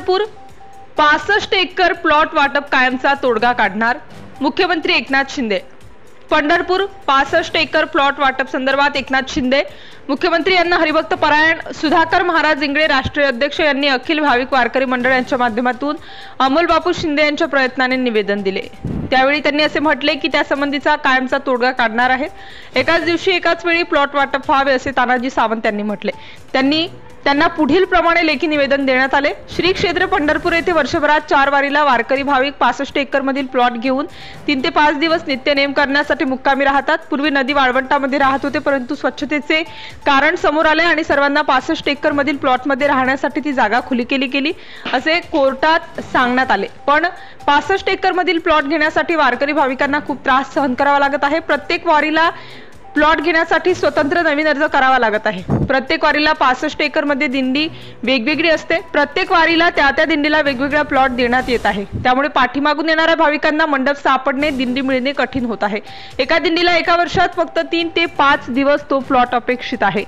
Pandharpur 65 acre plot वाटप कायमचा तोडगा काढणार, मुख्यमंत्री एकनाथ शिंदे। पंढरपूर 65 एकर प्लॉट वाटप संदर्भात एकनाथ शिंदे मुख्यमंत्री यांना हरिभक्त परायण सुधाकर महाराज इंगळे राष्ट्रीय अध्यक्ष यांनी अखिल भाविक वारकरी मंडळ यांच्या माध्यमातून अमोल बापू शिंदे यांच्या प्रयत्नाने निवेदन दिले। त्यावेळी त्यांनी असे म्हटले की त्या संबंधीचा कायमचा तोडगा काढणार आहे। एकाच दिवशी एकाच वेळी प्लॉट वाटप व्हावे असे तानाजी सावंत यांनी म्हटले। त्यांना पुढील प्रमाणे लेखी निवेदन देण्यात आले। श्री क्षेत्र पंढरपूर येथे वर्षभरात 4 वारीला वारकरी भाविक 65 एकर मधील प्लॉट घेऊन 3 ते 5 दिवस नित्यनेम करण्यासाठी मुक्कामी राहतात। पूर्वी नदी वाळवंटामध्ये राहत होते, परंतु स्वच्छतेचे कारण समोर आले आणि सर्वांना 65 एकर मधील प्लॉट मध्ये राहण्यासाठी ती जागा खुली केली गेली असे कोर्टात सांगण्यात आले। पण 65 एकर मधील प्लॉट घेण्यासाठी वारकरी भाविकांना खूप त्रास सहन करावा लागत आहे। प्रत्येक वारीला प्लॉट घेण्यासाठी स्वतंत्र नवीन अर्ज करावा लागत आहे। प्रत्येक वारीला 65 एकर मध्ये दिंडी वेगवेगळी असते। प्रत्येक वारीला त्या दिंडीला वेगवेगळा प्लॉट देण्यात येत आहे। त्यामुळे पाठीमागून येणाऱ्या भाविकांना मंडप सापडणे, दिंडी मिळणे कठीण होत आहे। एका दिंडीला एका वर्षात फक्त 3 ते 5 दिवस तो प्लॉट अपेक्षित आहे।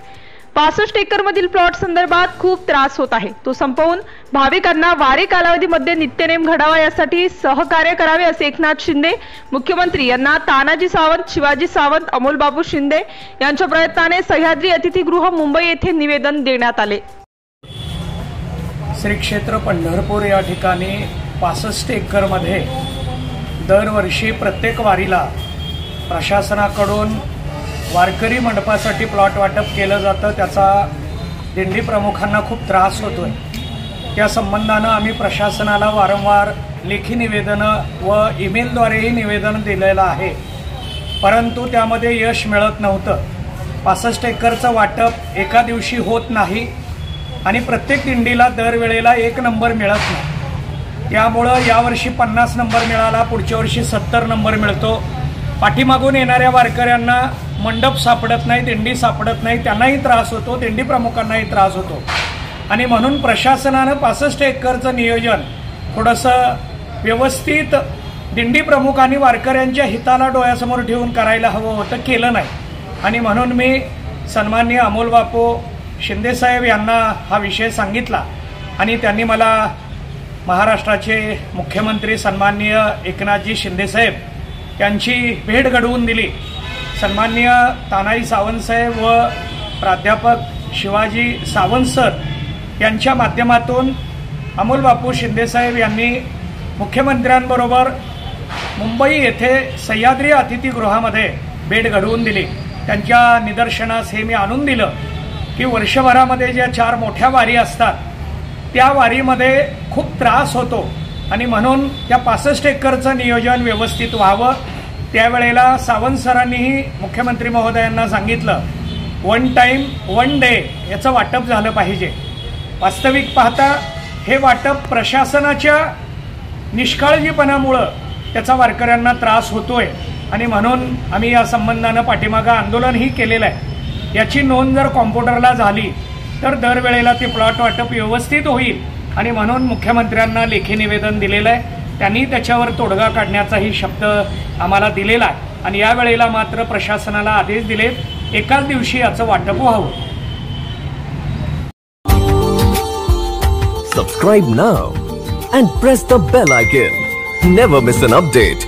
65 एकर मधील प्लॉट संदर्भात खूप त्रास होत आहे, तो संपवून भाविकांना वारी कालावधीमध्ये नित्यनेम घडावा यासाठी सहकार्य करावे असे एकनाथ शिंदे मुख्यमंत्री यांना तानाजी सावंत, शिवाजी सावंत, अमोल बापू शिंदे यांच्या प्रयत्नाने सह्याद्री अतिथीगृह मुंबई येथे निवेदन देण्यात आले। श्री क्षेत्र पंढरपूर या ठिकाणी 65 एकर मध्ये दरवर्षी प्रत्येक वारीला प्रशासनाकडून वारकरी मंडपासाठी प्लॉट वाटप केलं जातं। त्याचा दिंडी प्रमुखांना खूप त्रास होतोय। त्या संबंधानं आम्ही प्रशासनाला वारंवार लेखी निवेदनं व ईमेलद्वारेही निवेदन दिलेलं आहे, परंतु त्यामध्ये यश मिळत नव्हतं। 65 एकरचं वाटप एका दिवशी होत नाही आणि प्रत्येक दिंडीला दरवेळेला 1 नंबर मिळत नाही। त्यामुळं यावर्षी 50 नंबर मिळाला, पुढच्या वर्षी 70 नंबर मिळतो। पाठीमागून येणाऱ्या वारकऱ्यांना मंडप सापडत नाही, दिंडी सापडत नाही, त्यांनाही त्रास होतो, दिंडी प्रमुखांनाही त्रास होतो। आणि म्हणून प्रशासनानं 65 एकरचं नियोजन थोडंसं व्यवस्थित दिंडी प्रमुख आणि वारकऱ्यांच्या हिताला डोळ्यासमोर ठेवून करायला हवं होतं, केलं नाही। आणि म्हणून मी सन्माननीय अमोल बापू शिंदे साहेब यांना हा विषय सांगितला आणि त्यांनी मला महाराष्ट्राचे मुख्यमंत्री सन्माननीय एकनाथजी शिंदे साहेब यांची भेट घडवून दिली। सन्माननीय तानाजी सावंत साहेब व प्राध्यापक शिवाजी सावंत सर यांच्या माध्यमातून अमोल बापू शिंदे साहेब यांनी मुख्यमंत्र्यांबरोबर मुंबई येथे सह्याद्री अतिथीगृहामध्ये भेट घडवून दिली। त्यांच्या निदर्शनास हे मी आणून दिलं की वर्षभरामध्ये ज्या 4 मोठ्या वारी असतात त्या वारीमध्ये खूप त्रास होतो आणि म्हणून त्या 65 एकरचं नियोजन व्यवस्थित व्हावं। त्यावेळेला सावंत सरांनीही मुख्यमंत्री महोदयांना सांगितलं 1 टाइम 1 डे याचं वाटप झालं पाहिजे। वास्तविक पाहता हे वाटप प्रशासनाच्या निष्काळजीपणामुळं त्याचा वारकऱ्यांना त्रास होतोय आणि म्हणून आम्ही या संबंधानं पाठीमागं आंदोलनही केलेलं आहे। याची नोंद जर कॉम्प्युटरला झाली तर दरवेळेला ते प्लॉट वाटप व्यवस्थित होईल आणि म्हणून मुख्यमंत्र्यांना लेखी निवेदन दिलेलं आहे। त्यांनी त्याच्यावर तोडगा काढण्याचाही शब्द आम्हाला दिलेला आहे आणि या वेळेला मात्र प्रशासनाला आदेश दिलेत एकाच दिवशी याचं वाटप व्हावं। Subscribe now and press the bell icon. Never miss an update.